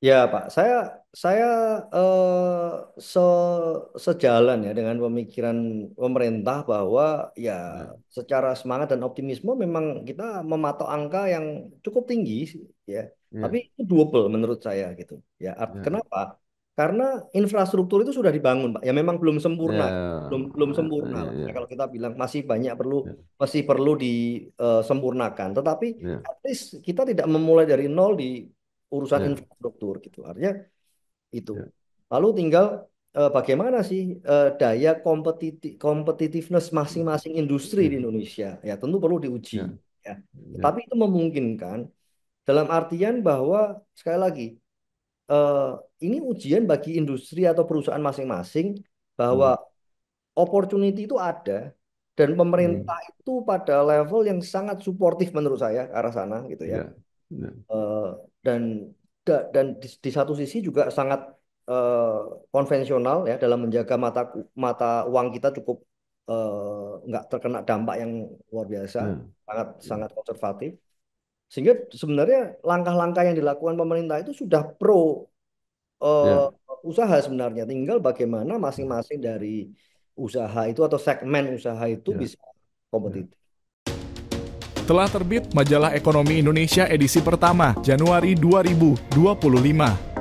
Ya, Pak. Saya sejalan ya dengan pemikiran pemerintah bahwa ya Ya, secara semangat dan optimisme memang kita mematok angka yang cukup tinggi sih, ya. Tapi ya, itu doable menurut saya gitu. Ya, ya, kenapa? Karena infrastruktur itu sudah dibangun, Pak. Ya memang belum sempurna, belum ya, belum sempurna ya, lah. Ya, ya, kalau kita bilang masih banyak perlu ya, masih perlu disempurnakan. Tetapi ya, at least kita tidak memulai dari nol di urusan ya, infrastruktur gitu. Artinya itu. ya, Lalu tinggal bagaimana sih daya competitiveness masing-masing industri di ya, Indonesia. Ya tentu perlu diuji. ya, Ya. ya, Tetapi itu memungkinkan dalam artian bahwa sekali lagi eh, ini ujian bagi industri atau perusahaan masing-masing bahwa hmm, opportunity itu ada dan hmm, pemerintah itu pada level yang sangat suportif menurut saya ke arah sana gitu ya. ya, ya, Eh, dan dan di satu sisi juga sangat eh, konvensional ya dalam menjaga mata uang kita cukup nggak terkena dampak yang luar biasa, ya, sangat ya, sangat konservatif. Sehingga sebenarnya langkah-langkah yang dilakukan pemerintah itu sudah pro eh, ya. usaha sebenarnya. Tinggal bagaimana masing-masing dari usaha itu atau segmen usaha itu Ya, bisa ya. kompetitif. Telah terbit Majalah Ekonomi Indonesia edisi pertama, Januari 2025.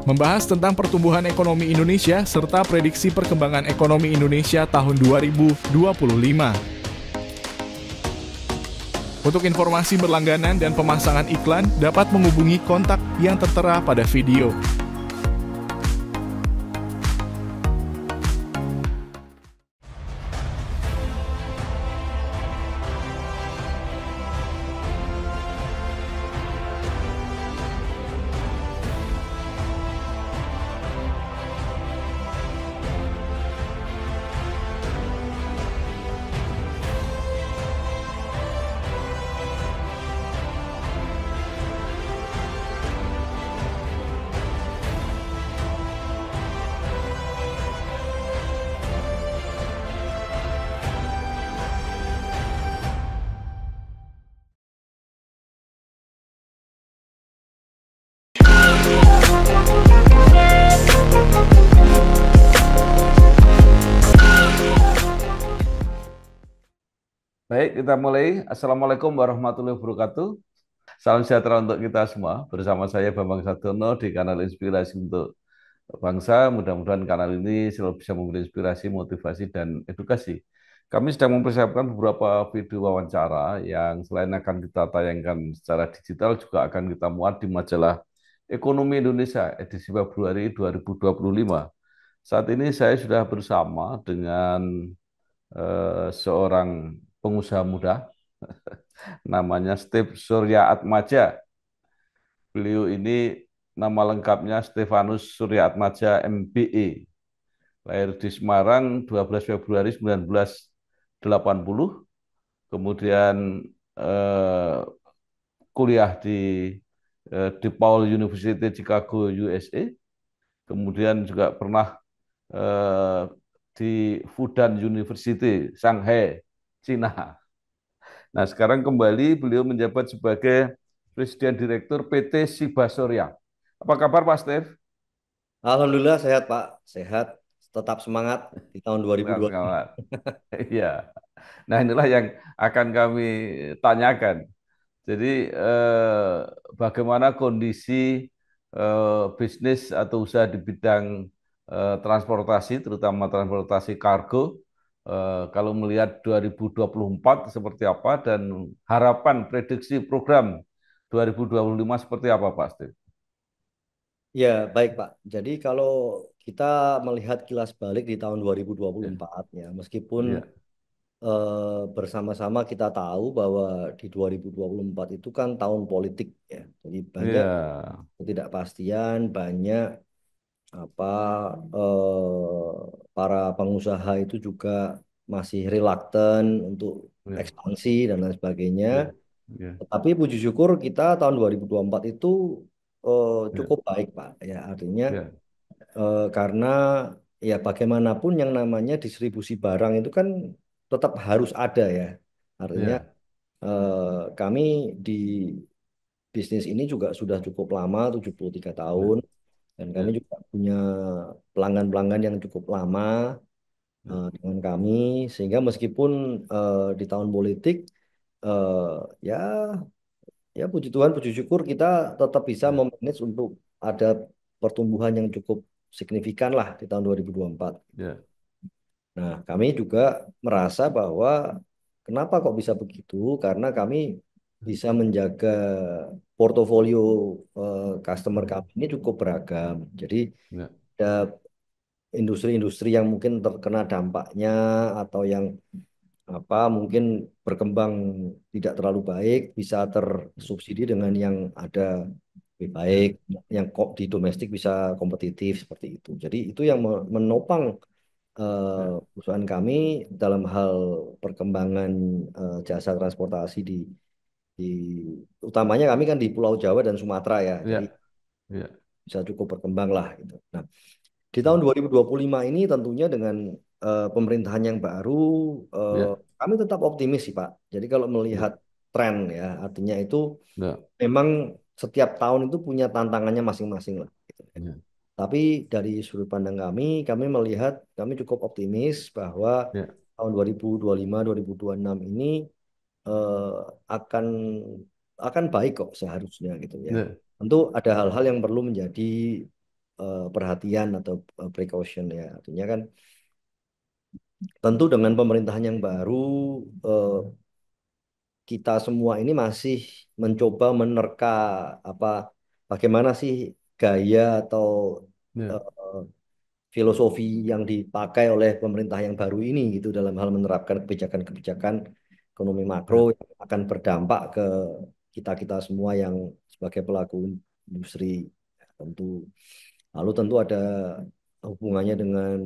Membahas tentang pertumbuhan ekonomi Indonesia serta prediksi perkembangan ekonomi Indonesia tahun 2025. Untuk informasi berlangganan dan pemasangan iklan dapat menghubungi kontak yang tertera pada video. Baik, kita mulai. Assalamualaikum warahmatullahi wabarakatuh. Salam sejahtera untuk kita semua. Bersama saya Bambang Sadono di kanal Inspirasi untuk Bangsa. Mudah-mudahan kanal ini selalu bisa memberi inspirasi, motivasi, dan edukasi. Kami sedang mempersiapkan beberapa video wawancara yang selain akan kita tayangkan secara digital, juga akan kita muat di majalah Ekonomi Indonesia edisi Februari 2025. Saat ini saya sudah bersama dengan seorang pengusaha muda, namanya Steve Surya Atmaja. Beliau ini nama lengkapnya Stefanus Surya Atmaja MBE. Lahir di Semarang 12 Februari 1980, kemudian eh, kuliah di DePaul University Chicago USA, kemudian juga pernah eh, di Fudan University Shanghai, Cina. Nah, sekarang kembali beliau menjabat sebagai Presiden Direktur PT Siba Surya. Apa kabar Pak Steve? Alhamdulillah sehat Pak, sehat, tetap semangat di tahun Sehat 2025. semangat. Iya. Nah, inilah yang akan kami tanyakan. Jadi, bagaimana kondisi bisnis atau usaha di bidang transportasi, terutama transportasi kargo, kalau melihat 2024 seperti apa dan harapan prediksi program 2025 seperti apa, Pak Steve? Ya, baik Pak. Jadi kalau kita melihat kilas balik di tahun Ya, 2024 ya, meskipun ya, bersama-sama kita tahu bahwa di 2024 itu kan tahun politik ya. Jadi banyak ya, ketidakpastian, banyak apa para pengusaha itu juga masih reluctant untuk ya, ekspansi dan lain sebagainya. ya, ya, Tetapi puji syukur kita tahun 2024 itu ya, cukup baik, Pak. Ya, artinya ya, karena ya bagaimanapun yang namanya distribusi barang itu kan tetap harus ada ya. Artinya ya, kami di bisnis ini juga sudah cukup lama, 73 ya, tahun, dan kami ya, juga punya pelanggan-pelanggan yang cukup lama ya, dengan kami, sehingga meskipun di tahun politik, eh, ya ya puji Tuhan, puji syukur kita tetap bisa ya, memanage untuk ada pertumbuhan yang cukup signifikan lah di tahun 2024. ya, Nah, kami juga merasa bahwa kenapa kok bisa begitu? Karena kami bisa menjaga portofolio customer ya, kami ini cukup beragam. Jadi ya, ada industri-industri yang mungkin terkena dampaknya atau yang mungkin berkembang tidak terlalu baik bisa tersubsidi dengan yang ada lebih baik, ya, yang kok di domestik bisa kompetitif seperti itu. Jadi itu yang menopang ya, perusahaan kami dalam hal perkembangan jasa transportasi di utamanya kami kan di Pulau Jawa dan Sumatera ya, jadi ya, ya, bisa cukup berkembang lah gitu. Nah, di tahun 2025 ini tentunya dengan pemerintahan yang baru, eh, ya, kami tetap optimis sih Pak. Jadi kalau ya, melihat tren ya, artinya itu ya, memang setiap tahun itu punya tantangannya masing-masing lah, gitu. ya, Tapi dari sudut pandang kami melihat kami cukup optimis bahwa ya, tahun 2025, 2026 ini eh, akan akan baik kok seharusnya gitu ya. ya, Tentu ada hal-hal yang perlu menjadi perhatian atau precaution ya. Artinya kan tentu dengan pemerintahan yang baru, eh, kita semua ini masih mencoba menerka apa bagaimana sih gaya atau ya, eh, filosofi yang dipakai oleh pemerintah yang baru ini gitu dalam hal menerapkan kebijakan-kebijakan ekonomi makro ya, yang akan berdampak ke kita-kita semua yang sebagai pelaku industri. Tentu lalu tentu ada hubungannya dengan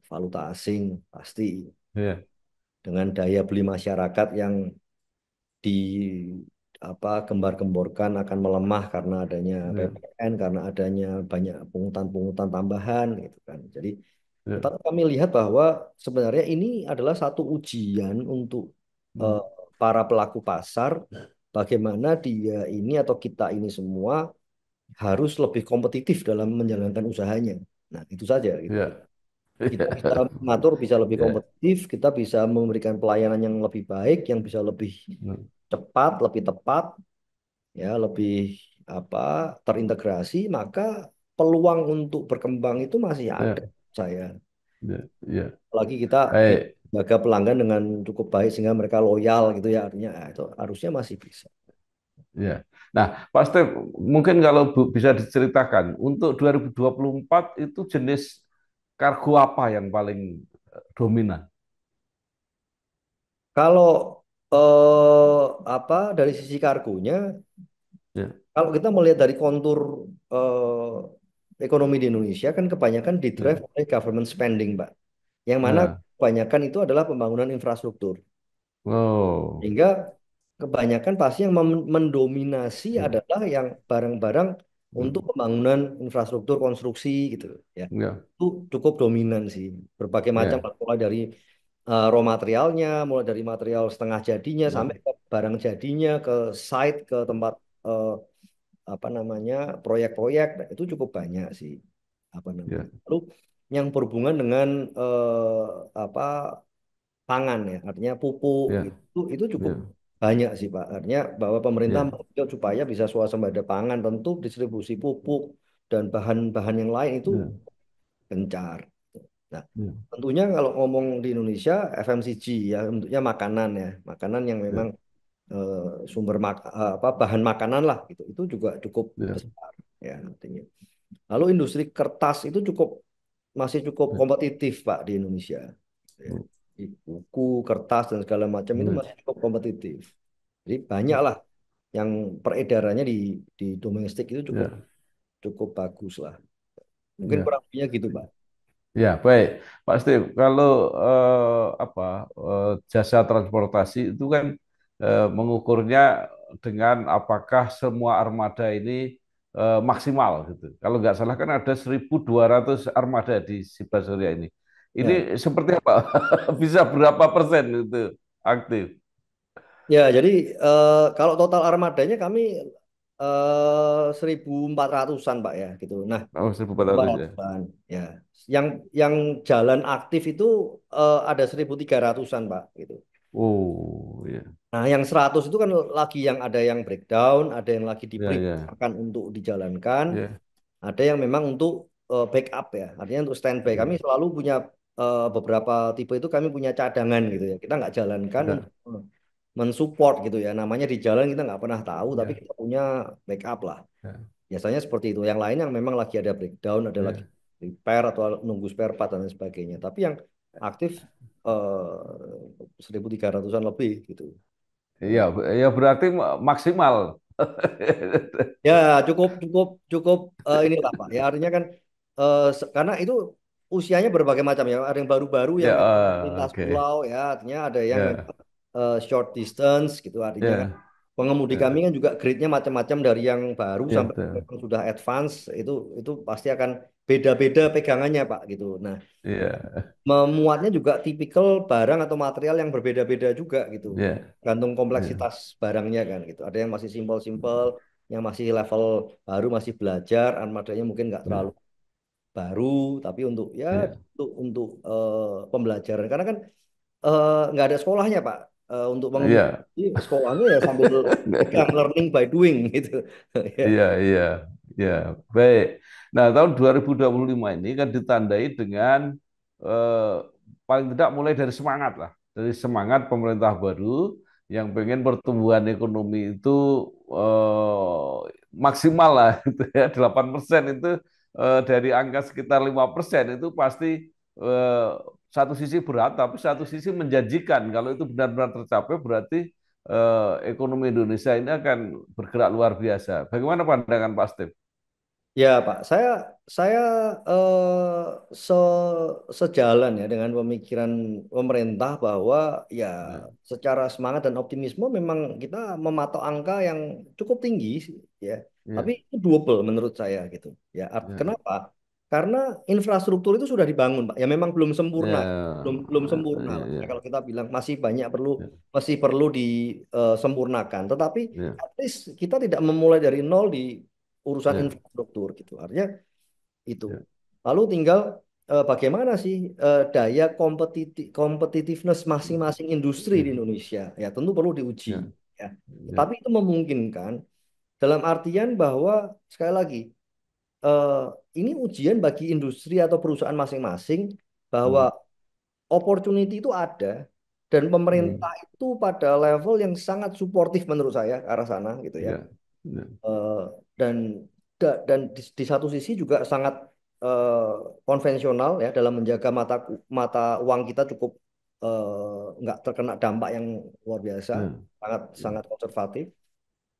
valuta asing pasti, ya, dengan daya beli masyarakat yang di gembar-gemborkan akan melemah karena adanya ya, PPN, karena adanya banyak pungutan-pungutan tambahan gitu kan. Jadi ya, tetapi kami lihat bahwa sebenarnya ini adalah satu ujian untuk hmm, eh, para pelaku pasar, bagaimana dia ini atau kita ini semua harus lebih kompetitif dalam menjalankan usahanya. Nah, itu saja gitu. ya, Kita bisa mengatur, bisa lebih ya, kompetitif, kita bisa memberikan pelayanan yang lebih baik, yang bisa lebih hmm, cepat, lebih tepat, ya, lebih apa terintegrasi, maka peluang untuk berkembang itu masih ada ya, saya. ya, ya. Apalagi kita bisa Baik, jaga pelanggan dengan cukup baik sehingga mereka loyal gitu ya, artinya itu harusnya masih bisa. ya. Nah, Pak Step, mungkin kalau bisa diceritakan untuk 2024 itu jenis kargo apa yang paling dominan? Kalau dari sisi kargonya, Ya, kalau kita melihat dari kontur ekonomi di Indonesia kan kebanyakan didrive ya, oleh government spending, Pak. Yang mana ya. kebanyakan itu adalah pembangunan infrastruktur. Oh, Sehingga kebanyakan pasti yang mendominasi ya, adalah yang barang-barang untuk hmm, pembangunan infrastruktur konstruksi gitu ya. ya, Itu cukup dominan sih. Berbagai macam ya, mulai dari raw materialnya, mulai dari material setengah jadinya ya, sampai ke barang jadinya, ke site, ke tempat eh, proyek-proyek. Nah, itu cukup banyak sih ya, Lalu yang berhubungan dengan apa pangan ya, artinya pupuk ya, gitu, itu cukup ya, banyak sih Pak. Artinya bahwa pemerintah ya, menunjuk supaya bisa swasembada pangan, tentu distribusi pupuk dan bahan-bahan yang lain itu ya, gencar. Nah, ya, tentunya kalau ngomong di Indonesia FMCG ya, tentunya makanan ya, makanan yang memang ya, eh, bahan makanan lah gitu, itu juga cukup ya, besar ya artinya. Lalu industri kertas itu masih cukup ya, kompetitif Pak di Indonesia. Ya. Di buku, kertas dan segala macam itu ya, masih cukup kompetitif. Jadi banyak lah yang peredarannya di domestik itu cukup ya, cukup bagus lah. Mungkin ya. kurang lebihnya gitu Pak. Ya, baik, Pak Steve. Kalau jasa transportasi itu kan mengukurnya dengan apakah semua armada ini maksimal gitu. Kalau nggak salah kan ada 1.200 armada di Siba Surya ini. Ini Ya, seperti apa? Bisa berapa persen itu aktif? Ya, jadi kalau total armadanya kami 1.400-an Pak ya gitu. Nah, Oh, 1.400 ya. 1.400-an ya. Yang yang jalan aktif itu ada 1.300-an Pak gitu. Oh, ya. Nah, yang 100 itu kan lagi yang ada yang breakdown, ada yang lagi Ya, ya. diperiksakan untuk dijalankan, Ya. ada yang memang untuk backup ya. Artinya untuk standby. Kami Ya. selalu punya beberapa tipe itu kami punya cadangan gitu ya. Kita nggak jalankan Ya. untuk mensupport gitu ya. Namanya di jalan kita nggak pernah tahu, tapi Ya. kita punya backup lah. Ya. Biasanya seperti itu. Yang lain yang memang lagi ada breakdown, ada lagi Ya. repair atau nunggu spare part dan lain sebagainya. Tapi yang aktif 1.300-an lebih gitu. Iya, ya berarti maksimal. Ya, cukup cukup cukup inilah Pak. Ya artinya kan karena itu usianya berbagai macam ya. Ada yang baru-baru yang Ya, memang lintas oke. pulau ya. Artinya ada yang Ya, memang short distance gitu. Artinya kan ya, pengemudi kami ya, kan juga grade-nya macam-macam dari yang baru ya, sampai betul. yang sudah advance itu pasti akan beda-beda pegangannya Pak gitu. Nah, Iya, memuatnya juga tipikal barang atau material yang berbeda-beda juga gitu. iya, Gantung iya, kompleksitas barangnya kan gitu. Ada yang masih simpel-simpel, yang masih level baru masih belajar, armadanya mungkin nggak terlalu iya, baru, tapi untuk ya iya, untuk pembelajaran. Karena kan nggak ada sekolahnya Pak. Untuk pengemudi iya, sekolahnya ya sambil pegang learning by doing gitu. Ya. iya, iya, iya. Baik. Nah, tahun 2025 ini kan ditandai dengan eh, paling tidak mulai dari semangat lah, dari semangat pemerintah baru yang pengen pertumbuhan ekonomi itu maksimal lah, gitu ya. 8% itu dari angka sekitar 5% itu pasti eh, satu sisi berat, tapi satu sisi menjanjikan. Kalau itu benar-benar tercapai, berarti ekonomi Indonesia ini akan bergerak luar biasa. Bagaimana pandangan Pak Steve? Ya Pak, saya se sejalan ya dengan pemikiran pemerintah bahwa ya Ya, secara semangat dan optimisme memang kita mematok angka yang cukup tinggi sih, ya. Tapi ya, itu doable menurut saya gitu. Ya, ya, kenapa? Karena infrastruktur itu sudah dibangun, Pak. Ya memang belum sempurna, belum ya, belum sempurna ya, lah. Ya, ya, kalau kita bilang masih banyak perlu ya, masih perlu disempurnakan. Tetapi ya, at least kita tidak memulai dari nol di urusan ya, infrastruktur gitu. Artinya itu. ya, Lalu tinggal bagaimana sih daya competitiveness masing-masing industri di ya, Indonesia. Ya tentu perlu diuji. ya, Ya. ya, Tetapi itu memungkinkan dalam artian bahwa sekali lagi eh, ini ujian bagi industri atau perusahaan masing-masing bahwa hmm, opportunity itu ada dan pemerintah hmm, itu pada level yang sangat suportif menurut saya ke arah sana gitu ya. ya, ya, Eh, dan dan di satu sisi juga sangat eh, konvensional ya dalam menjaga mata uang kita cukup nggak terkena dampak yang luar biasa, ya, sangat ya, sangat konservatif.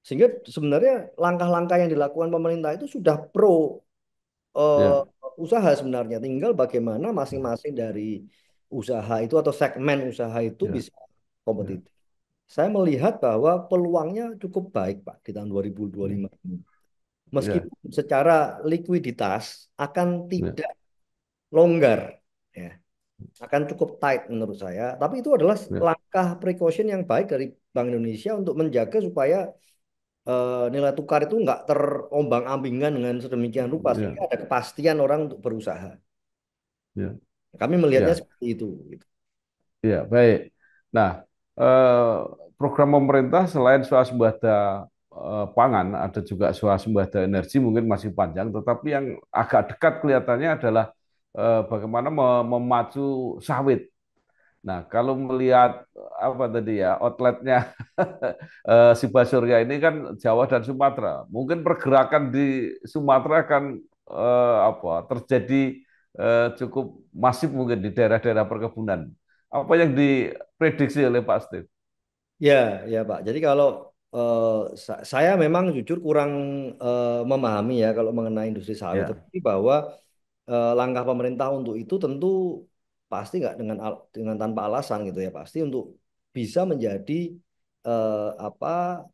Sehingga sebenarnya langkah-langkah yang dilakukan pemerintah itu sudah pro eh, ya, usaha sebenarnya. Tinggal bagaimana masing-masing dari usaha itu atau segmen usaha itu ya, bisa ya, kompetitif. Saya melihat bahwa peluangnya cukup baik, Pak, di tahun ya, 2025 ini. ya, Meskipun secara likuiditas akan ya, tidak longgar, ya, akan cukup tight menurut saya. Tapi itu adalah ya, langkah precaution yang baik dari Bank Indonesia untuk menjaga supaya nilai tukar itu nggak terombang-ambingan dengan sedemikian rupa ya, sehingga ada kepastian orang untuk berusaha. ya, Kami melihatnya ya, seperti itu. Gitu. ya, baik. Nah, eh, program pemerintah selain swasembada pangan, ada juga swasembada energi mungkin masih panjang, tetapi yang agak dekat kelihatannya adalah bagaimana memacu sawit. Nah, kalau melihat apa tadi ya outletnya si Basurya ini kan Jawa dan Sumatera, mungkin pergerakan di Sumatera akan apa terjadi cukup masif mungkin di daerah-daerah perkebunan. Apa yang diprediksi oleh Pak Steve? Ya, ya Pak. Jadi kalau eh, saya memang jujur kurang memahami ya kalau mengenai industri sawit, Ya, tetapi bahwa langkah pemerintah untuk itu tentu pasti nggak dengan tanpa alasan gitu ya, pasti untuk bisa menjadi apa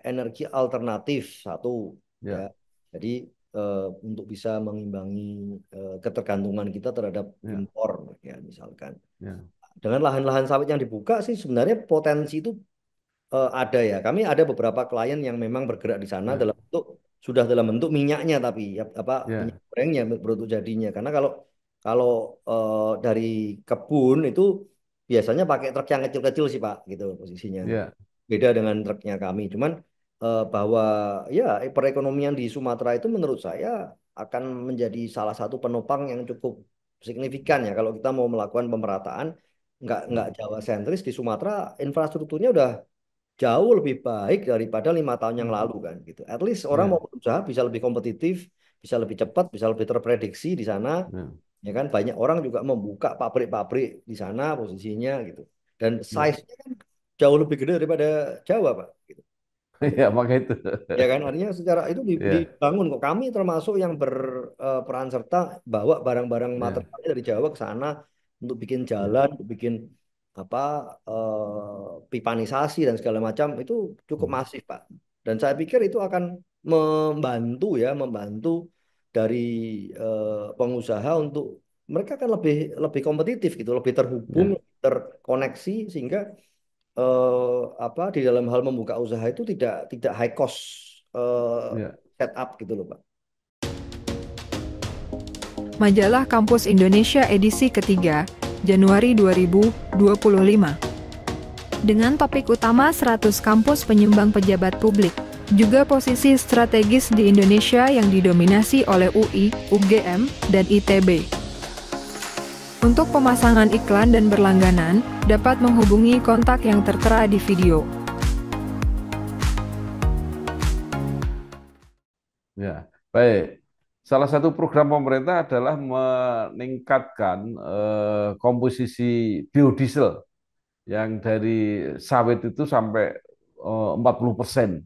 energi alternatif satu ya. ya, Jadi eh, untuk bisa mengimbangi ketergantungan kita terhadap ya, impor ya misalkan. ya, dengan lahan-lahan sawit yang dibuka sih sebenarnya potensi itu ada ya. Kami ada beberapa klien yang memang bergerak di sana Ya, dalam bentuk sudah dalam bentuk minyaknya tapi apa minyak ya, gorengnya produk jadinya. Karena kalau kalau dari kebun itu biasanya pakai truk yang kecil-kecil sih Pak gitu posisinya. ya, Beda dengan truknya kami. Cuman bahwa ya perekonomian di Sumatera itu menurut saya akan menjadi salah satu penopang yang cukup signifikan ya kalau kita mau melakukan pemerataan nggak Jawa sentris di Sumatera infrastrukturnya udah jauh lebih baik daripada 5 tahun yang lalu kan gitu. At least orang mau ya, berusaha bisa lebih kompetitif, bisa lebih cepat, bisa lebih terprediksi di sana. ya, Ya kan banyak orang juga membuka pabrik-pabrik di sana posisinya gitu. Dan ya, size-nya kan jauh lebih gede daripada Jawa, Pak. Gitu. ya, maka itu. Ya kan artinya secara itu Ya, dibangun kok. Kami termasuk yang berperan serta bawa barang-barang ya, materialnya dari Jawa ke sana untuk bikin ya, jalan, untuk bikin apa pipanisasi dan segala macam itu cukup masif, Pak. Dan saya pikir itu akan membantu ya, membantu dari pengusaha untuk mereka kan lebih lebih kompetitif gitu, lebih terhubung, ya, lebih terkoneksi sehingga apa di dalam hal membuka usaha itu tidak high cost ya. setup gitu loh Pak. Majalah Kampus Indonesia edisi ketiga, Januari 2025. Dengan topik utama 100 kampus penyumbang pejabat publik, juga posisi strategis di Indonesia yang didominasi oleh UI, UGM, dan ITB. Untuk pemasangan iklan dan berlangganan, dapat menghubungi kontak yang tertera di video. Ya, baik. Salah satu program pemerintah adalah meningkatkan komposisi biodiesel yang dari sawit itu sampai 40%.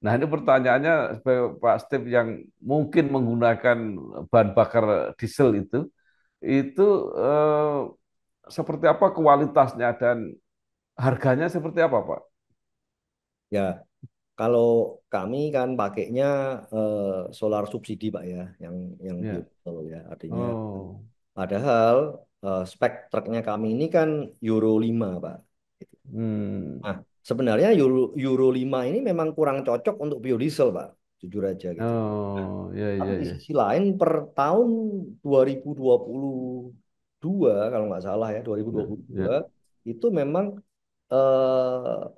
Nah, ini pertanyaannya sebagai Pak Steve yang mungkin menggunakan bahan bakar diesel itu eh, seperti apa kualitasnya dan harganya seperti apa, Pak? Ya, kalau kami kan pakainya eh, solar subsidi Pak ya, yang Ya. biodiesel ya. Artinya Oh. padahal spek truknya kami ini kan Euro 5 Pak. Gitu. Hmm. Nah, sebenarnya Euro 5 ini memang kurang cocok untuk biodiesel Pak. Jujur aja gitu. Oh, ya, Tapi ya, di ya. sisi lain per tahun 2022 kalau nggak salah ya Ya, 2022 ya. itu memang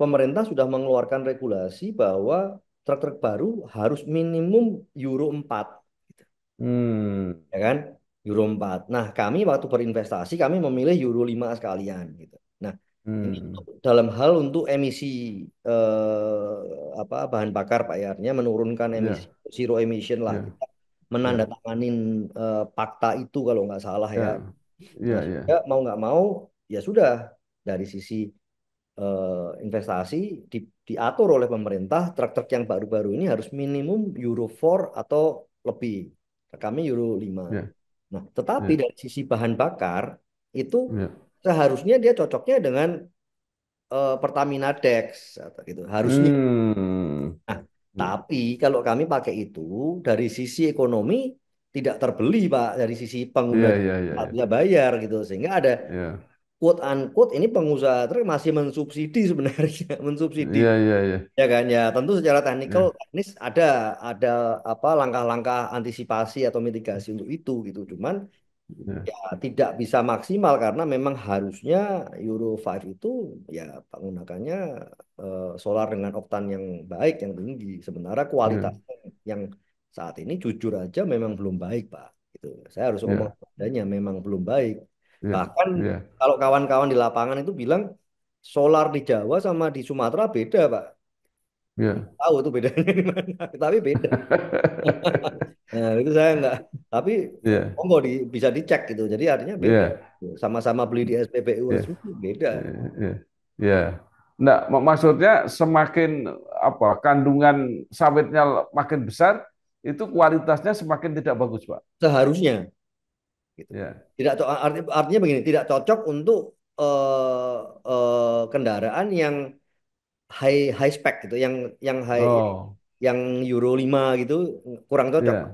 pemerintah sudah mengeluarkan regulasi bahwa truk-truk baru harus minimum Euro 4 gitu, Hmm. ya kan? Euro 4. Nah, kami waktu berinvestasi kami memilih Euro 5 sekalian gitu. Nah, ini Hmm. untuk dalam hal untuk emisi apa bahan bakar Pak ya, artinya menurunkan emisi Ya, zero emission lah ya, ya, menandatanganin fakta itu kalau nggak salah ya. ya, Nah, ya, sehingga ya, mau nggak mau ya sudah dari sisi investasi diatur oleh pemerintah truk-truk yang baru-baru ini harus minimum Euro 4 atau lebih. Kami Euro 5. ya, Nah, tetapi ya, dari sisi bahan bakar itu ya. seharusnya dia cocoknya dengan Pertamina Dex atau gitu. Harusnya. Hmm. Nah, tapi kalau kami pakai itu dari sisi ekonomi tidak terbeli, Pak, dari sisi pengguna Ya, ya, ya, ya, dia bayar gitu. Sehingga ada ya, quote unquote ini pengusaha truk masih mensubsidi sebenarnya, mensubsidi. ya, ya, ya, Ya kan ya, tentu secara ya, teknis ada apa langkah-langkah antisipasi atau mitigasi untuk itu gitu. Cuman ya, ya tidak bisa maksimal karena memang harusnya Euro 5 itu ya menggunakannya solar dengan oktan yang baik yang tinggi. Sementara kualitas ya, yang saat ini jujur aja memang belum baik, Pak. Gitu. Saya harus ngomong ya, adanya memang belum baik. ya, Bahkan ya, kalau kawan-kawan di lapangan itu bilang solar di Jawa sama di Sumatera beda, Pak. ya. Tahu itu bedanya di mana, tapi beda. Nah, itu saya enggak. Tapi Ya, monggo bisa dicek gitu. Jadi artinya beda. ya, Sama-sama beli di SPBU ya, resmi beda. ya, ya. Nah, maksudnya semakin apa kandungan sawitnya makin besar, itu kualitasnya semakin tidak bagus, Pak. Seharusnya gitu. Ya. Artinya begini, tidak cocok untuk kendaraan yang high high spec gitu, yang high Oh, yang Euro 5 gitu kurang cocok. ya.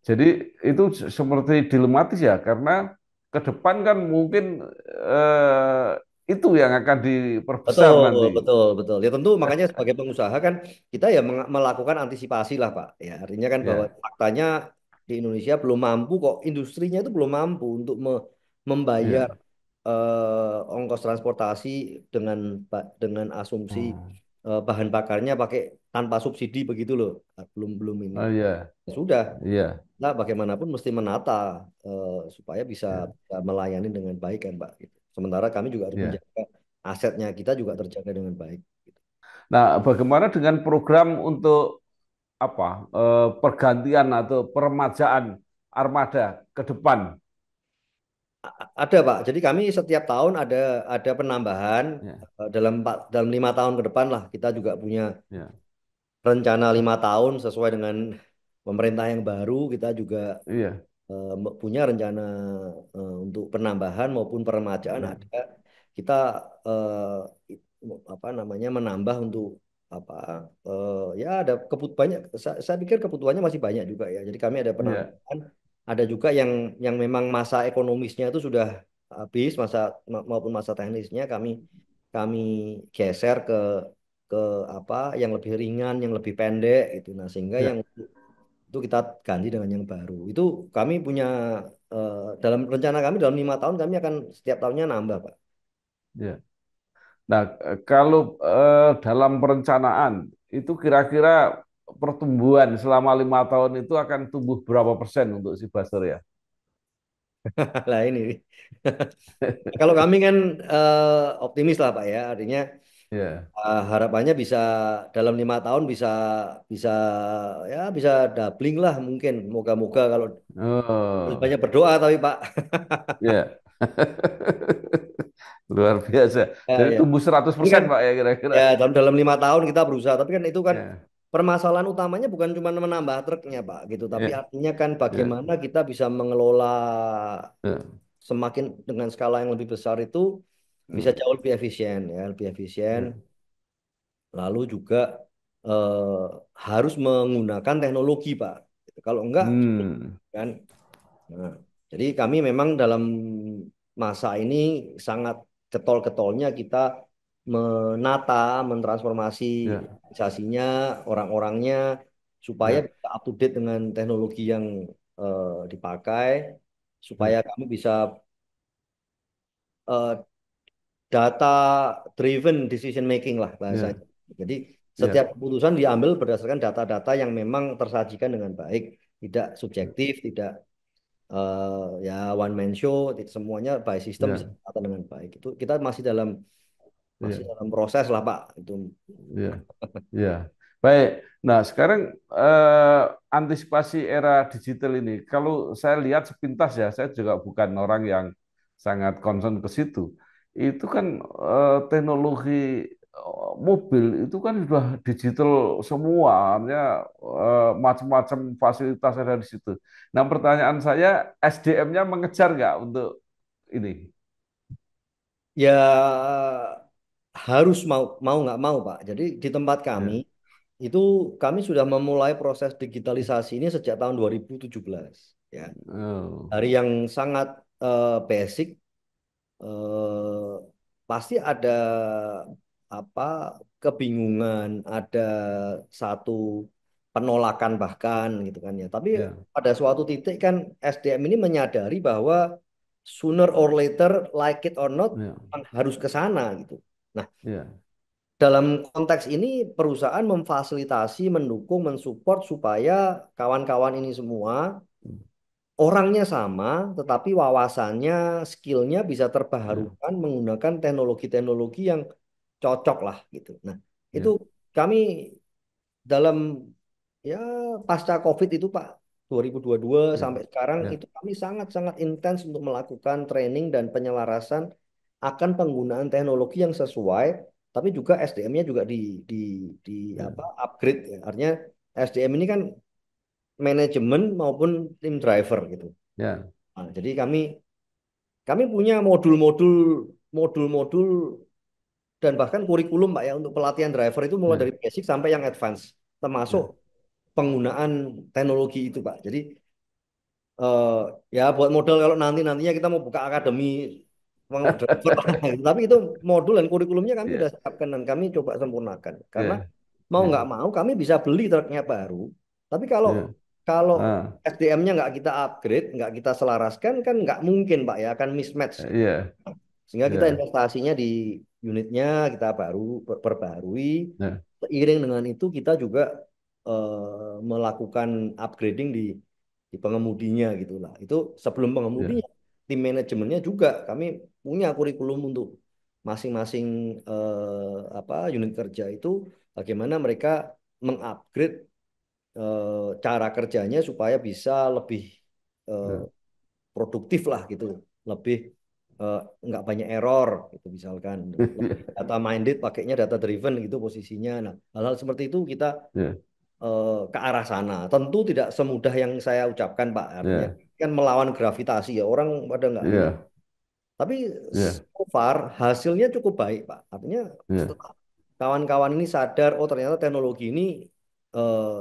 Jadi itu seperti dilematis ya, karena ke depan kan mungkin eh, itu yang akan diperbesar Betul, nanti. betul, betul. Ya tentu makanya sebagai pengusaha kan kita ya melakukan antisipasi lah Pak. Ya artinya kan bahwa Ya, faktanya di Indonesia belum mampu kok, industrinya itu belum mampu untuk membayar ya. ongkos transportasi dengan dengan asumsi Oh, bahan bakarnya pakai tanpa subsidi begitu loh. Nah, belum belum ini. oh iya, Ya sudah, iya, nah bagaimanapun mesti menata supaya bisa, iya, bisa melayani dengan baik kan Pak. Gitu. Sementara kami juga harus iya. menjaga asetnya kita juga terjaga dengan baik. Gitu. Nah, bagaimana dengan program untuk apa pergantian atau peremajaan armada ke depan? Ada Pak. Jadi kami setiap tahun ada penambahan Ya, dalam 5 tahun ke depan lah kita juga punya ya, rencana 5 tahun sesuai dengan pemerintah yang baru kita juga iya, punya rencana untuk penambahan maupun peremajaan iya, ada. Kita apa namanya menambah untuk apa ya ada banyak saya pikir kebutuhannya masih banyak juga ya. Jadi kami ada iya, penambahan, ada juga yang memang masa ekonomisnya itu sudah habis maupun masa teknisnya kami kami geser ke apa yang lebih ringan, yang lebih pendek itu. Nah, sehingga yang iya, itu kita ganti dengan yang baru. Itu kami punya dalam rencana kami dalam 5 tahun kami akan setiap tahunnya nambah, Pak. iya. Nah, kalau dalam perencanaan itu kira-kira pertumbuhan selama 5 tahun itu akan tumbuh berapa persen untuk si Basel ya? Lah ini. Kalau kami kan optimis lah, Pak ya. Artinya Ya. harapannya bisa dalam 5 tahun bisa bisa ya bisa doubling lah mungkin. Moga-moga kalau harus Oh, banyak berdoa tapi Pak. ya. Luar biasa. Ya, Jadi ya. tumbuh seratus Ini persen kan Pak ya kira-kira. ya dalam 5 tahun kita berusaha, tapi kan itu kan Ya, permasalahan utamanya bukan cuma menambah truknya Pak gitu, tapi ya, artinya kan ya, bagaimana kita bisa mengelola ya, semakin dengan skala yang lebih besar itu bisa hmm, jauh lebih efisien ya, lebih efisien. ya. Lalu juga eh, harus menggunakan teknologi Pak. Kalau enggak sulit, Hmm, kan. Nah, jadi kami memang dalam masa ini sangat getol-getolnya kita menata, mentransformasi ya, organisasinya, orang-orangnya supaya ya, bisa up to date dengan teknologi yang dipakai, supaya ya, kami bisa eh, data driven decision making lah ya, bahasanya. Jadi setiap ya, keputusan diambil berdasarkan data-data yang memang tersajikan dengan baik, tidak subjektif, tidak ya one man show, semuanya by system bisa ya, ditata dengan baik. Itu kita masih ya, dalam proses lah Pak. Itu ya, ya. Baik. Nah, sekarang eh, antisipasi era digital ini, kalau saya lihat sepintas ya, saya juga bukan orang yang sangat concern ke situ. Itu kan teknologi mobil itu kan sudah digital semua, artinya macam-macam fasilitas ada di situ. Nah, pertanyaan saya, SDM-nya mengejar nggak untuk ini? ya harus mau mau nggak mau Pak. Jadi di tempat kami Ya. itu kami sudah memulai proses digitalisasi ini sejak tahun 2017 ya. Oh, Dari yang sangat basic eh, pasti ada apa kebingungan, ada satu penolakan bahkan gitu kan ya. Tapi ya, pada suatu titik kan SDM ini menyadari bahwa sooner or later, like it or not, ya, memang harus ke sana gitu. Nah, ya, dalam konteks ini perusahaan memfasilitasi, mendukung, mensupport supaya kawan-kawan ini semua orangnya sama, tetapi wawasannya, skillnya bisa ya, terbaharukan menggunakan teknologi-teknologi yang cocok lah gitu. Nah, itu ya, kami dalam ya pasca COVID itu Pak 2022 ya, sampai sekarang ya, itu kami sangat-sangat intens untuk melakukan training dan penyelarasan akan penggunaan teknologi yang sesuai, tapi juga SDM-nya juga di ya, apa upgrade ya. Artinya SDM ini kan manajemen maupun tim driver gitu. ya, Nah, jadi kami punya modul-modul dan bahkan kurikulum Pak ya untuk pelatihan driver itu mulai ya, dari basic sampai yang advance termasuk ya, penggunaan teknologi itu Pak. Jadi eh, ya buat modal kalau nantinya kita mau buka akademi driver lah. Tapi itu modul dan kurikulumnya kami Iya, udah siapkan dan kami coba sempurnakan. Karena iya, mau iya, nggak mau kami bisa beli truknya baru. Tapi kalau iya. kalau Ah, SDM-nya nggak kita upgrade, nggak kita selaraskan kan nggak mungkin Pak ya akan mismatch gitu. iya, Sehingga kita iya, investasinya di unitnya kita baru perbarui. iya, Seiring dengan itu kita juga melakukan upgrading di pengemudinya gitulah. Itu sebelum iya, pengemudinya, tim manajemennya juga kami punya kurikulum untuk masing-masing apa unit kerja itu bagaimana mereka mengupgrade cara kerjanya supaya bisa lebih eh, iya, produktif lah gitu, lebih eh, nggak banyak error gitu misalkan, lebih iya, data minded, pakainya data driven gitu posisinya. Nah, hal-hal seperti itu kita iya, ke arah sana. Tentu tidak semudah yang saya ucapkan Pak, artinya iya, kan melawan gravitasi ya orang pada nggak ini. iya, Tapi iya, so far hasilnya cukup baik Pak. Artinya iya, setelah kawan-kawan ini sadar, oh ternyata teknologi ini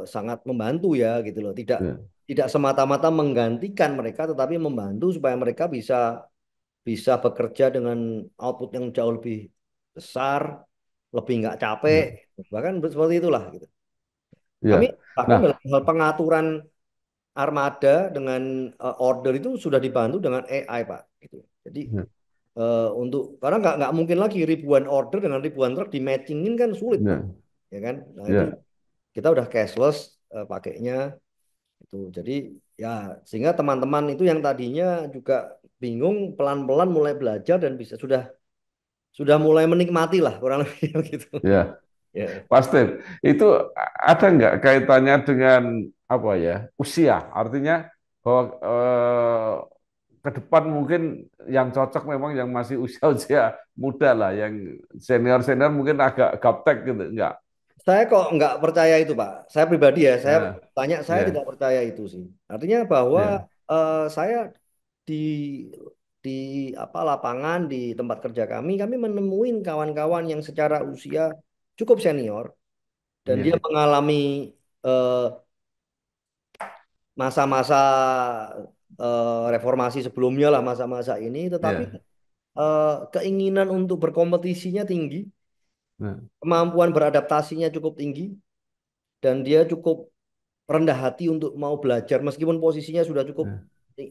sangat membantu ya gitu loh. Tidak iya, tidak semata-mata menggantikan mereka, tetapi membantu supaya mereka bisa bisa bekerja dengan output yang jauh lebih besar, lebih nggak capek, iya, bahkan seperti itulah gitu. iya. Kami bahkan Nah, dalam hal pengaturan armada dengan order itu sudah dibantu dengan AI Pak. Gitu. Jadi iya, untuk karena nggak mungkin lagi ribuan order dengan ribuan truk di matchingin kan sulit Pak, iya, ya kan? Nah itu iya, kita udah cashless pakainya itu. Jadi ya sehingga teman-teman itu yang tadinya juga bingung pelan-pelan mulai belajar dan bisa sudah mulai menikmati lah kurang lebih gitu. iya. Ya. Pasti. Itu ada nggak kaitannya dengan apa ya, usia? Artinya bahwa ke depan mungkin yang cocok memang yang masih usia-usia muda lah, yang senior-senior mungkin agak gaptek gitu, enggak? Saya kok nggak percaya itu, Pak. Saya pribadi ya, saya Nah, tanya, saya tidak ya, percaya itu sih. Artinya bahwa ya, saya di di apa lapangan di tempat kerja kami menemuin kawan-kawan yang secara usia cukup senior dan dia ya, mengalami eh, masa-masa reformasi sebelumnya lah masa-masa ini, tetapi ya, keinginan untuk berkompetisinya tinggi, nah, kemampuan beradaptasinya cukup tinggi, dan dia cukup rendah hati untuk mau belajar meskipun posisinya sudah cukup ya,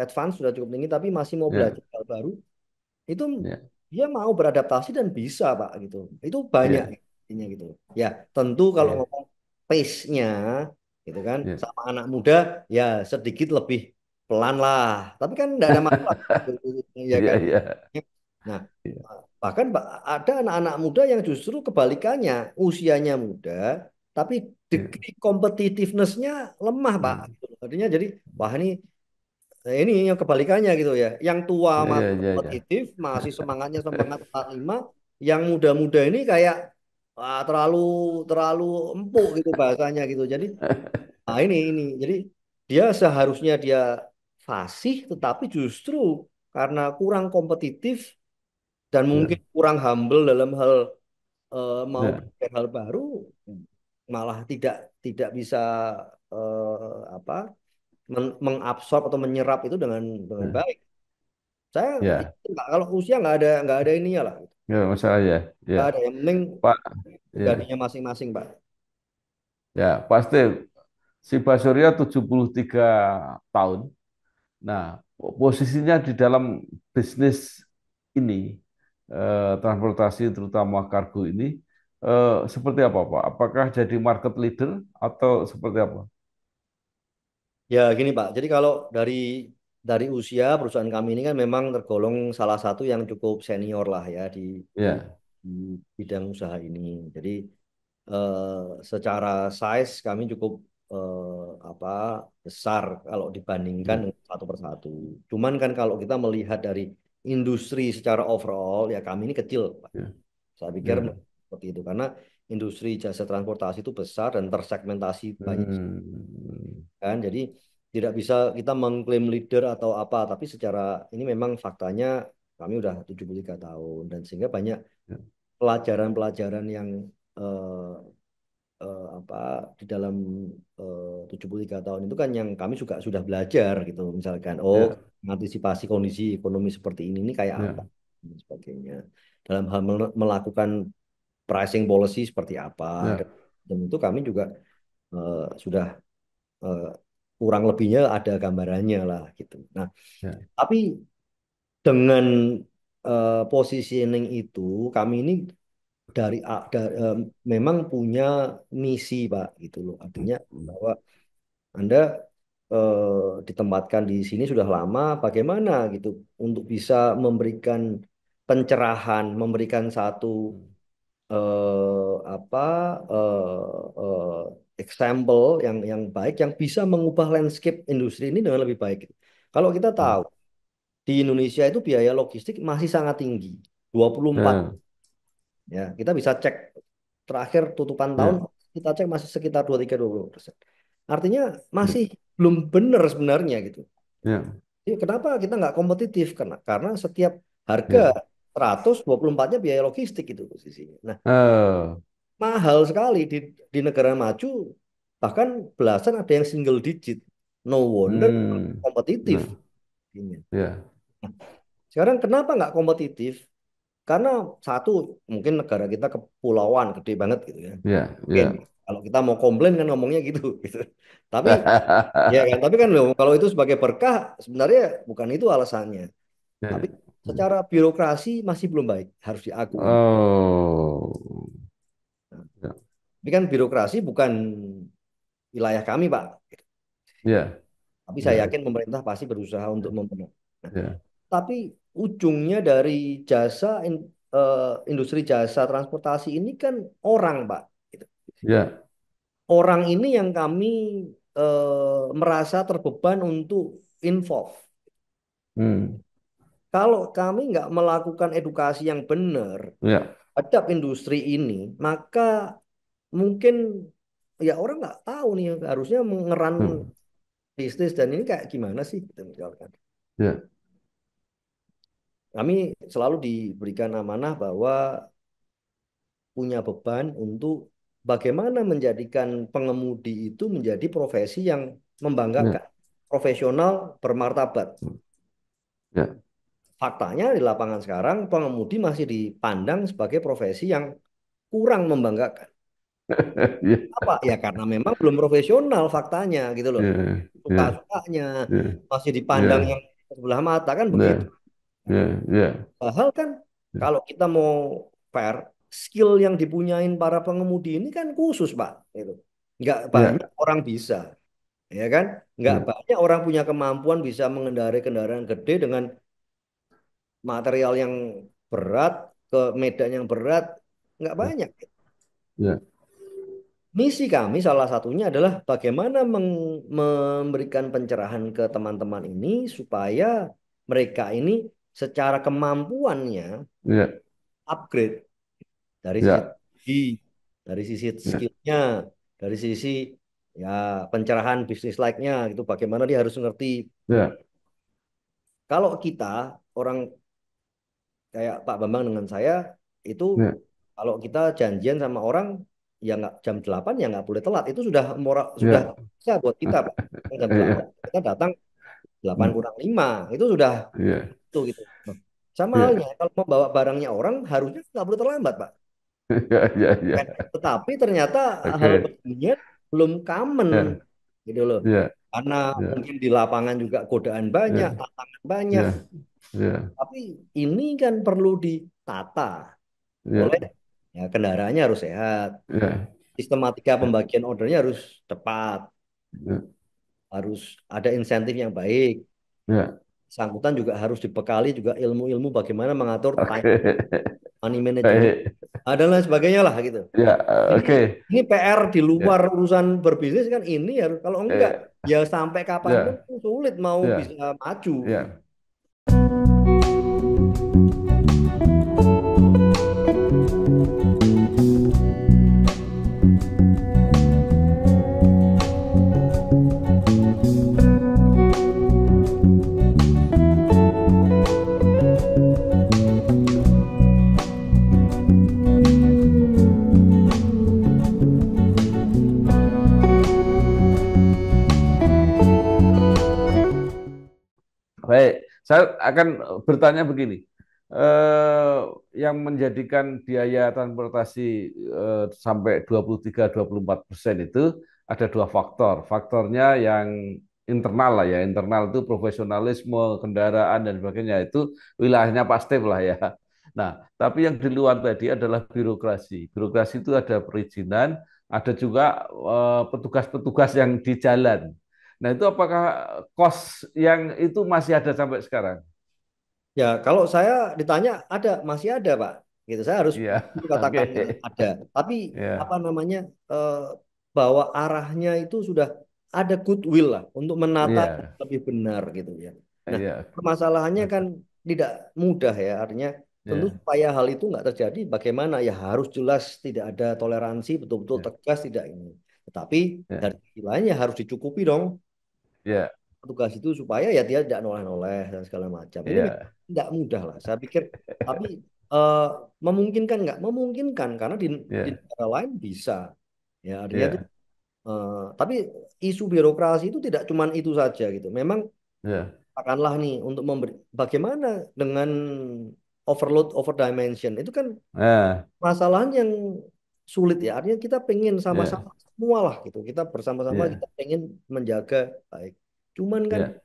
advance, sudah cukup tinggi, tapi masih mau ya, belajar hal baru. Itu ya, dia mau beradaptasi dan bisa Pak gitu. Itu banyak ya, intinya gitu. Ya tentu kalau ya, ngomong pace-nya gitu kan ya, sama anak muda ya sedikit lebih pelan lah. Tapi kan tidak ada masalah ya ya, kan. ya, Nah, ya, bahkan ada anak-anak muda yang justru kebalikannya, usianya muda, tapi ya, degree competitiveness-nya lemah, Pak. ya, Artinya jadi, wah ini yang kebalikannya gitu ya. Yang tua ya, masih ya, ya, kompetitif, masih semangatnya semangat 45, yang muda-muda ini kayak wah, terlalu terlalu empuk gitu bahasanya gitu. Jadi, nah ini. Jadi dia seharusnya dia fasih, tetapi justru karena kurang kompetitif dan ya, mungkin kurang humble dalam hal mau ya, belajar hal baru, malah tidak tidak bisa apa mengabsorb atau menyerap itu dengan ya, baik. Saya ya, kalau usia nggak ada ininya lah, ya, masalah ya, ya, nggak ada. Yang penting Pak, ya, pribadinya masing-masing, Pak. ya, pasti si Basurya 73 tahun. Nah, posisinya di dalam bisnis ini, transportasi terutama kargo ini, seperti apa, Pak? Apakah jadi market leader atau seperti apa? Ya gini Pak, jadi kalau dari usia perusahaan kami ini kan memang tergolong salah satu yang cukup senior lah ya di, Ya, di bidang usaha ini. Jadi secara size kami cukup apa besar kalau dibandingkan ya, dengan satu persatu. Cuman kan kalau kita melihat dari industri secara overall ya kami ini kecil, Pak. ya, Saya pikir ya. seperti itu karena industri jasa transportasi itu besar dan tersegmentasi banyak Hmm, kan. Jadi tidak bisa kita mengklaim leader atau apa, tapi secara ini memang faktanya kami udah 73 tahun dan sehingga banyak ya, pelajaran-pelajaran yang apa di dalam 73 tahun itu kan yang kami juga sudah belajar gitu, misalkan Ya, mengantisipasi kondisi ekonomi seperti ini kayak apa ya, dan sebagainya. Dalam hal melakukan pricing policy seperti apa ya, dan itu kami juga sudah eh, kurang lebihnya ada gambarannya lah gitu. Nah, ya, tapi dengan positioning itu kami ini memang punya misi Pak gitu loh. Artinya bahwa Anda ditempatkan di sini sudah lama, bagaimana gitu untuk bisa memberikan pencerahan, memberikan satu apa example yang baik yang bisa mengubah landscape industri ini dengan lebih baik. Kalau kita tahu di Indonesia itu biaya logistik masih sangat tinggi, 24 ya, ya. Kita bisa cek terakhir tutupan tahun ya, kita cek masih sekitar 23-20%. Artinya ya, masih belum benar sebenarnya gitu. ya, Jadi kenapa kita nggak kompetitif? Karena setiap harga ya. 124-nya biaya logistik itu posisinya. Nah, Oh, mahal sekali di negara maju, bahkan belasan ada yang single digit. No wonder hmm, kompetitif. nah, Ini. ya, Nah, sekarang kenapa nggak kompetitif? Karena satu, mungkin negara kita kepulauan, gede banget gitu ya. ya, Mungkin ya. kalau kita mau komplain kan ngomongnya gitu, gitu. Tapi ya kan, tapi kan loh, kalau itu sebagai berkah sebenarnya bukan itu alasannya. Tapi Ya. secara birokrasi masih belum baik, harus diakui. Oh, Nah, ya, tapi kan birokrasi bukan wilayah kami, Pak. ya, Tapi saya ya, yakin pemerintah pasti berusaha untuk membenahi. Nah, ya, tapi ujungnya dari industri jasa transportasi ini kan orang, Pak. Gitu. ya, Orang ini yang kami merasa terbeban untuk involve. hmm, Kalau kami nggak melakukan edukasi yang benar ya, terhadap industri ini, maka mungkin ya orang nggak tahu nih harusnya mengeran hmm, bisnis dan ini kayak gimana sih, gitu, misalkan. ya, Kami selalu diberikan amanah bahwa punya beban untuk bagaimana menjadikan pengemudi itu menjadi profesi yang ya, membanggakan, profesional, bermartabat. ya, Faktanya di lapangan sekarang pengemudi masih dipandang sebagai profesi yang kurang membanggakan. ya, Apa? Ya karena memang belum profesional faktanya gitu loh. ya, ya, Suka-sukanya ya, masih dipandang ya, yang sebelah mata kan begitu. ya, ya, ya, Padahal kan kalau kita mau fair, skill yang dipunyain para pengemudi ini kan khusus, Pak. Gitu. Nggak ya, banyak orang bisa, ya kan? Nggak ya, banyak orang punya kemampuan bisa mengendarai kendaraan gede dengan material yang berat, ke medan yang berat, nggak banyak. ya, Misi kami salah satunya adalah bagaimana memberikan pencerahan ke teman-teman ini supaya mereka ini secara kemampuannya ya, upgrade dari sisi ya, teknologi, dari sisi ya, skillnya, dari sisi ya pencerahan bisnis like-nya gitu. Bagaimana dia harus ngerti. ya, Kalau kita orang kayak Pak Bambang dengan saya itu ya, kalau kita janjian sama orang ya nggak jam 8 ya nggak boleh telat. Itu sudah moral sudah ya, bisa buat kita Pak. Jam 8 ya, kita datang 8 hmm, kurang 5 itu sudah ya, itu gitu. Nah, sama halnya ya, kalau membawa barangnya orang harusnya nggak boleh terlambat Pak. ya, ya, ya, Kan? Tetapi ternyata hal oke, beginian belum common ya, gitu loh. ya, Karena ya, mungkin di lapangan juga godaan banyak, ya, tantangan banyak. ya, ya, Tapi ini kan perlu ditata ya, oleh ya kendaraannya harus sehat. ya, Sistematika ya, pembagian ordernya harus tepat, ya, harus ada insentif yang baik. ya, Sangkutan juga harus dibekali juga ilmu-ilmu bagaimana mengatur time oke, money management baik, dan lain sebagainya lah gitu. ya, Jadi oke, ini PR di luar ya, urusan berbisnis kan ini harus kalau enggak ya sampai kapanpun ya, sulit mau bisa ya, maju. ya. Saya akan bertanya begini, eh, yang menjadikan biaya transportasi sampai 23-24% itu ada dua faktor. Faktornya yang internal lah ya, internal itu profesionalisme kendaraan dan sebagainya itu wilayahnya pasti lah ya. Nah, tapi yang di luar tadi adalah birokrasi. Birokrasi itu ada perizinan, ada juga petugas-petugas yang di jalan. Nah, itu apakah kos yang itu masih ada sampai sekarang? Ya, kalau saya ditanya ada, masih ada, Pak. Gitu, saya harus Iya, oke. katakan ada. Tapi apa Ya, namanya eh, bahwa arahnya itu sudah ada goodwill lah untuk menata iya, lebih benar gitu ya. Nah, iya, permasalahannya kan tidak mudah ya. Artinya tentu iya, supaya hal itu nggak terjadi, bagaimana ya harus jelas tidak ada toleransi, betul-betul iya, tegas tidak ini. Tetapi iya, dari sisi lainnya harus dicukupi dong iya, petugas itu supaya ya dia tidak noleh-noleh dan segala macam. Ini memang iya, tidak mudah lah. Saya pikir, tapi eh, memungkinkan nggak? Memungkinkan karena di iya, negara lain bisa. Ya, artinya tuh. iya, Tapi isu birokrasi itu tidak cuma itu saja gitu. Memang iya, akanlah nih untuk memberi bagaimana dengan overload, overdimension itu kan iya, masalahan yang sulit ya. Artinya kita pengen iya, sama-sama semua lah gitu. Kita bersama-sama iya, kita pengen menjaga baik. Cuman kan iya,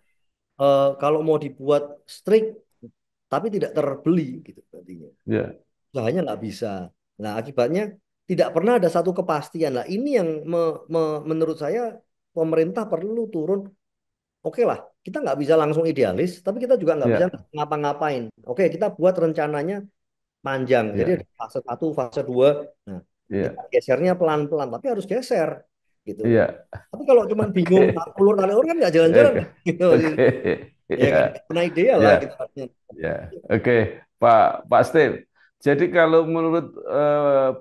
kalau mau dibuat strict tapi tidak terbeli gitu artinya iya, usahanya nggak bisa. Nah akibatnya tidak pernah ada satu kepastian lah. Ini yang menurut saya pemerintah perlu turun. Oke lah, kita nggak bisa langsung idealis, tapi kita juga nggak bisa iya, ngapa-ngapain. Oke, kita buat rencananya panjang. Jadi iya, ada fase satu, fase dua. Nah, kita iya, gesernya pelan-pelan, tapi harus geser gitu. iya. Tapi kalau cuma bingung tarik ulur kan nggak jalan-jalan Oke, gitu. oke, Ya iya, kan, kena ideal iya, lah gitu. iya. Oke, Pak Pak Steve. Jadi kalau menurut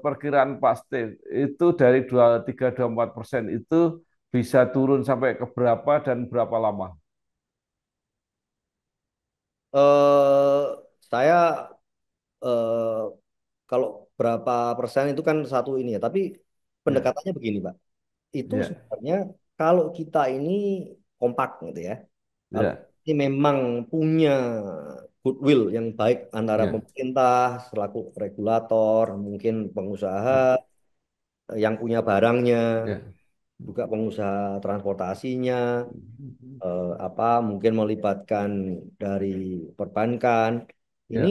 perkiraan Pak Steve itu dari 23-24% itu bisa turun sampai ke berapa dan berapa lama? eh saya eh, kalau berapa persen itu kan satu ini ya, tapi Ya, pendekatannya begini, Pak. Itu ya, sebenarnya kalau kita ini kompak gitu ya, kalau ya, ini memang punya goodwill yang baik antara ya, pemerintah selaku regulator, mungkin pengusaha yang punya barangnya, ya, juga pengusaha transportasinya, apa mungkin melibatkan dari perbankan. Ini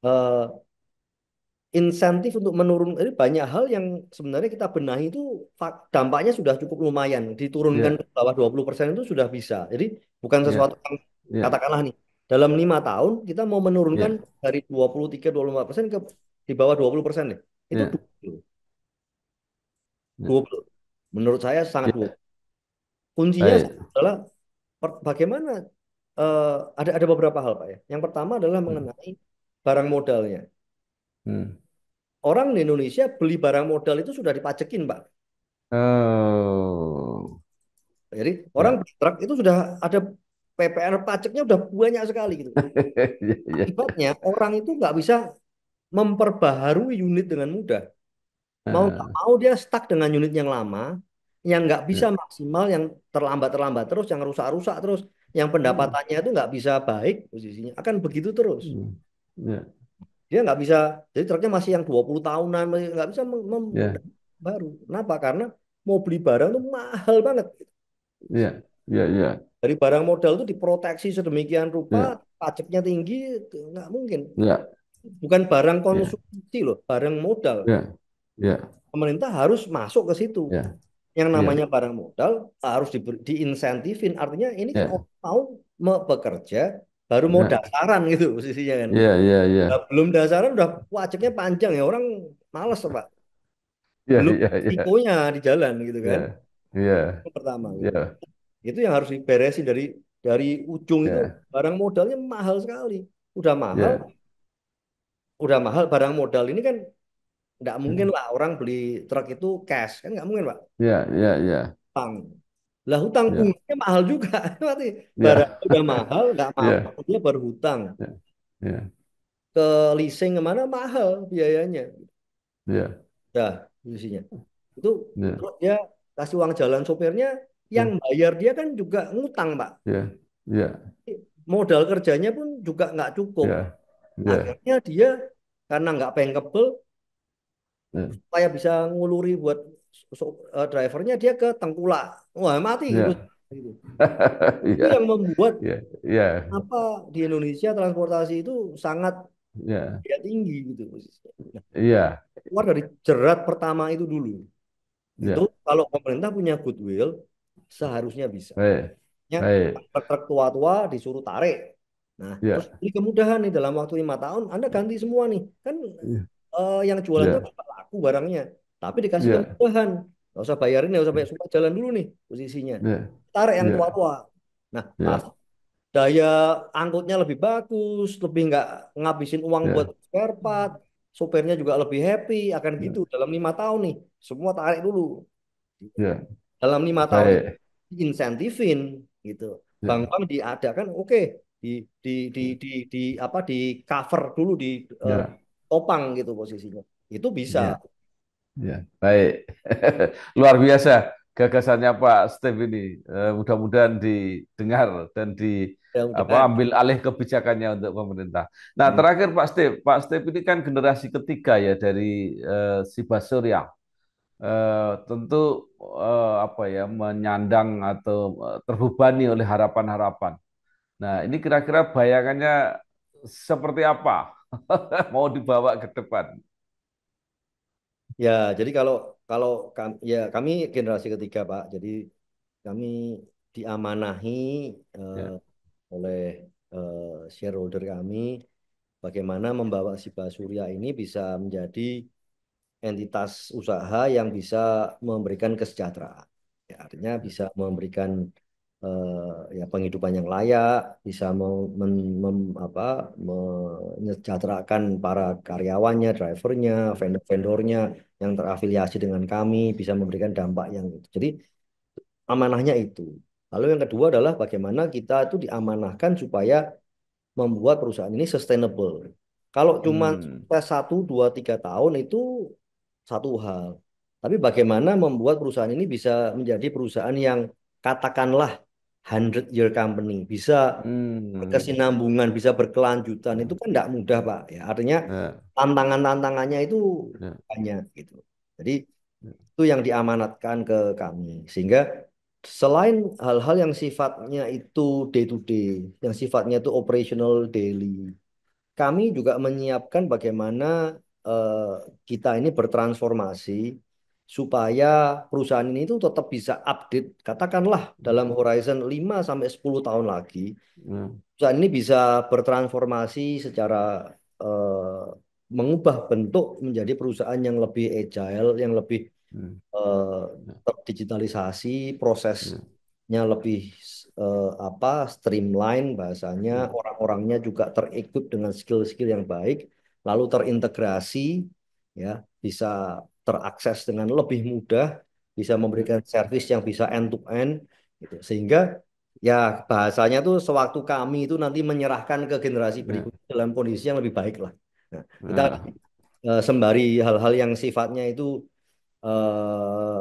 ya, eh, insentif untuk menurun ini banyak hal yang sebenarnya kita benahi itu dampaknya sudah cukup lumayan diturunkan ya, ke bawah 20% itu sudah bisa jadi bukan ya, sesuatu yang ya, katakanlah nih dalam 5 tahun kita mau menurunkan ya, dari 23-24% ke di bawah 20% nih itu ya, 20 menurut saya sangat ya, 20 kuncinya baik. adalah bagaimana ada beberapa hal Pak ya yang pertama adalah Hmm. mengenai barang modalnya Hmm. orang di Indonesia beli barang modal itu sudah dipajekin Pak. Oh, Jadi orang ya, beli truk itu sudah ada PPN pajaknya udah banyak sekali gitu. ya, ya, Akibatnya orang itu nggak bisa memperbaharui unit dengan mudah. Mau nggak ah, mau dia stuck dengan unit yang lama, yang nggak bisa ya, maksimal, yang terlambat-terlambat terus, yang rusak-rusak terus, yang hmm, pendapatannya itu nggak bisa baik posisinya. Akan begitu terus. hmm, ya, Dia nggak bisa, jadi truknya masih yang 20 tahunan, masih nggak bisa ya, baru. Kenapa? Karena mau beli barang itu mahal banget. ya, ya, ya, Dari barang modal itu diproteksi sedemikian rupa, ya, pajaknya tinggi, nggak mungkin. ya, Bukan barang ya, konsumsi loh, barang modal. ya, ya, Pemerintah harus masuk ke situ. ya, Yang ya, namanya barang modal harus diinsentifin. Artinya ini kan ya, orang mau bekerja, baru mau ya, dasaran gitu posisinya kan. ya, ya, Nah, ya, belum dasaran udah pajaknya panjang ya, orang males Pak. ya, Belum ya, ya, risikonya di jalan gitu kan. ya, ya, Itu pertama gitu. ya, Itu yang harus diberesin dari ujung itu ya, barang modalnya mahal sekali. Udah mahal, ya, udah mahal barang modal ini kan nggak mungkin ya, lah orang beli truk itu cash kan nggak mungkin Pak. ya, ya, ya, Hutang. Lah hutang ya, bunganya mahal juga. Berarti barang ya, udah mahal nggak ya, mampu dia berhutang ya, ya, ke leasing kemana mahal biayanya. ya, Dah isinya. Itu ya, terus dia kasih uang jalan sopirnya yang ya, bayar dia kan juga ngutang Pak. ya, ya, modal kerjanya pun juga nggak cukup. ya, ya, Akhirnya dia karena nggak bankable, ya, supaya bisa nguluri buat drivernya dia ke Tengkulak. Wah mati gitu. ya, Itu ya, yang membuat ya, ya, apa di Indonesia transportasi itu sangat ya, biaya tinggi gitu. Nah, ya, keluar dari jerat pertama itu dulu. Itu ya, kalau pemerintah punya goodwill, seharusnya bisa. baik, Ya, baik, truk tua-tua disuruh tarik. Nah, terus ya, ini kemudahan nih dalam waktu 5 tahun, Anda ganti semua nih. Kan yang jualan itu ya, nggak laku barangnya, tapi dikasih ya, kemudahan. Nggak usah bayarin, nggak usah bayar, sumpah jalan dulu nih posisinya. ya, Tarik yang ya, tua-tua. Nah, pas ya, daya angkutnya lebih bagus, lebih nggak ngabisin uang buat ya, spare part, sopirnya juga lebih happy, akan ya, gitu. Dalam 5 tahun nih, semua tarik dulu. ya, Dalam 5 tahun itu baik, diinsentifin gitu. ya, Bank-bank diadakan, oke, di di di di di apa di cover dulu di eh, ya, topang gitu posisinya. Itu bisa. ya, ya, baik. Luar biasa gagasannya Pak Steve ini. Mudah-mudahan didengar dan di apa Mudah-mudahan. ambil alih kebijakannya untuk pemerintah. Nah, Hmm. terakhir Pak Steve ini kan generasi ketiga ya dari Siba Surya. Tentu apa ya menyandang atau terbebani oleh harapan-harapan. Nah, ini kira-kira bayangannya seperti apa mau dibawa ke depan? Ya, jadi kalau kalau ya kami generasi ketiga Pak. Jadi kami diamanahi eh, Ya. oleh eh, shareholder kami bagaimana membawa Siba Surya ini bisa menjadi entitas usaha yang bisa memberikan kesejahteraan. Ya, artinya bisa memberikan ya penghidupan yang layak, bisa menyejahterakan para karyawannya, drivernya, vendor-vendornya yang terafiliasi dengan kami, bisa memberikan dampak yang itu. Jadi amanahnya itu. Lalu yang kedua adalah bagaimana kita itu diamanahkan supaya membuat perusahaan ini sustainable. Kalau cuma Hmm. sukses 1, 2, 3 tahun itu satu hal. Tapi bagaimana membuat perusahaan ini bisa menjadi perusahaan yang katakanlah 100 year company, bisa Hmm. berkesinambungan, bisa berkelanjutan, itu kan tidak mudah, Pak. Ya, artinya Ya. tantangan-tantangannya itu Ya. banyak gitu. Jadi itu yang diamanatkan ke kami. Sehingga selain hal-hal yang sifatnya itu day to day, yang sifatnya itu operational daily, kami juga menyiapkan bagaimana eh, kita ini bertransformasi supaya perusahaan ini itu tetap bisa update, katakanlah dalam horizon 5 sampai 10 tahun lagi, Ya. perusahaan ini bisa bertransformasi secara eh, mengubah bentuk menjadi perusahaan yang lebih agile, yang lebih Hmm. eh, Ya. terdigitalisasi, Ya. prosesnya lebih apa streamline bahasanya, Ya. orang-orangnya juga terikut dengan skill-skill yang baik, lalu terintegrasi, ya bisa terakses dengan lebih mudah, bisa Ya. memberikan service yang bisa end to end, gitu. Sehingga ya bahasanya tuh sewaktu kami itu nanti menyerahkan ke generasi Ya. berikutnya dalam kondisi yang lebih baik lah. Nah, kita Nah. sembari hal-hal yang sifatnya itu eh,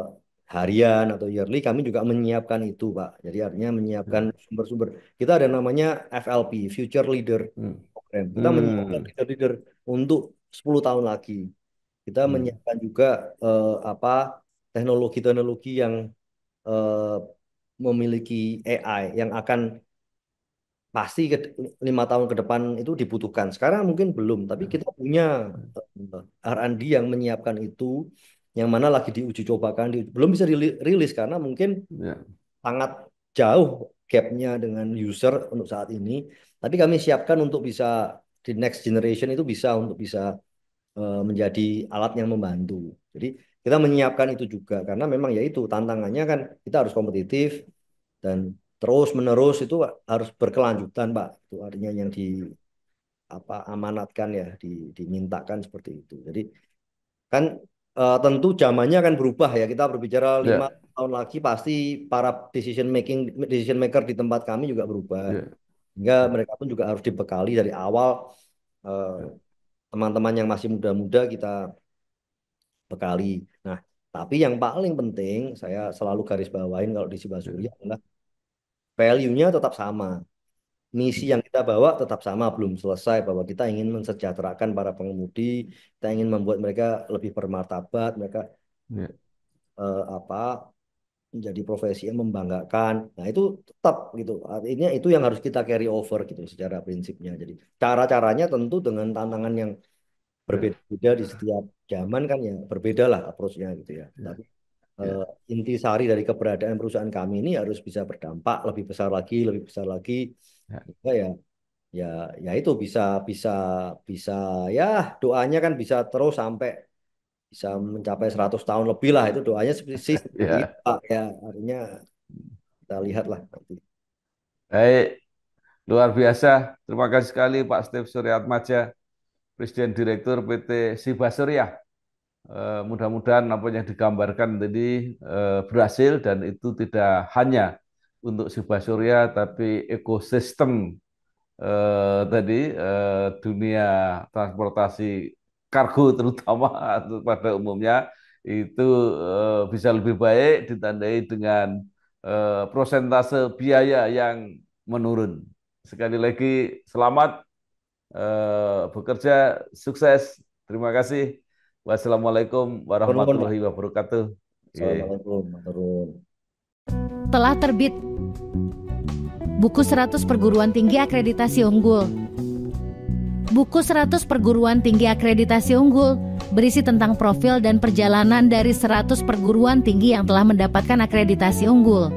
harian atau yearly, kami juga menyiapkan itu, Pak. Jadi artinya menyiapkan Ya. sumber-sumber. Kita ada namanya FLP, Future Leader Hmm. Program. Kita menyiapkan Hmm. leader-leader untuk 10 tahun lagi. Kita Hmm. menyiapkan juga apa teknologi-teknologi yang eh, memiliki AI yang akan pasti 5 tahun ke depan itu dibutuhkan. Sekarang mungkin belum, tapi kita punya R&D yang menyiapkan itu, yang mana lagi diuji cobakan, belum bisa dirilis karena mungkin Ya. sangat jauh gapnya dengan user untuk saat ini. Tapi kami siapkan untuk bisa di next generation itu bisa untuk bisa menjadi alat yang membantu. Jadi kita menyiapkan itu juga karena memang ya itu tantangannya kan kita harus kompetitif dan terus menerus itu harus berkelanjutan, Pak. Itu artinya yang di apa amanatkan ya, dimintakan seperti itu. Jadi kan tentu zamannya akan berubah ya. Kita berbicara lima Ya. tahun lagi pasti para decision maker di tempat kami juga berubah. Ya. Sehingga mereka pun juga harus dibekali dari awal, eh, Ya. teman-teman yang masih muda-muda kita bekali. Nah, tapi yang paling penting saya selalu garis bawain kalau di Siba Ya. Surya adalah value-nya tetap sama. misi yang kita bawa tetap sama, belum selesai, bahwa kita ingin mensejahterakan para pengemudi, kita ingin membuat mereka lebih bermartabat, mereka Ya, apa menjadi profesi yang membanggakan. Nah, itu tetap gitu. Artinya itu yang harus kita carry over gitu secara prinsipnya. Jadi cara-caranya tentu dengan tantangan yang ya, berbeda-beda di setiap zaman kan ya berbeda lah approach-nya gitu ya. ya, Tapi ya, intisari dari keberadaan perusahaan kami ini harus bisa berdampak lebih besar lagi. ya, Juga ya, ya, ya itu bisa, bisa, bisa ya doanya kan bisa terus sampai bisa mencapai 100 tahun lebih lah itu doanya sih seperti itu ya. Pak ya artinya kita lihat lah nanti. Baik, luar biasa. Terima kasih sekali Pak Steve Suryatmaja, Presiden Direktur PT Siba Surya. Mudah-mudahan apa yang digambarkan tadi berhasil dan itu tidak hanya untuk Siba Surya tapi ekosistem dunia transportasi kargo terutama atau pada umumnya itu bisa lebih baik ditandai dengan prosentase biaya yang menurun. Sekali lagi selamat bekerja, sukses. Terima kasih. Wassalamualaikum Turun Pak. warahmatullahi wabarakatuh. Oke. Assalamualaikum turun. Telah terbit buku 100 perguruan tinggi akreditasi unggul. Buku 100 perguruan tinggi akreditasi unggul berisi tentang profil dan perjalanan dari 100 perguruan tinggi yang telah mendapatkan akreditasi unggul.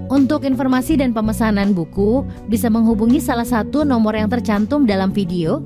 Untuk informasi dan pemesanan buku, bisa menghubungi salah satu nomor yang tercantum dalam video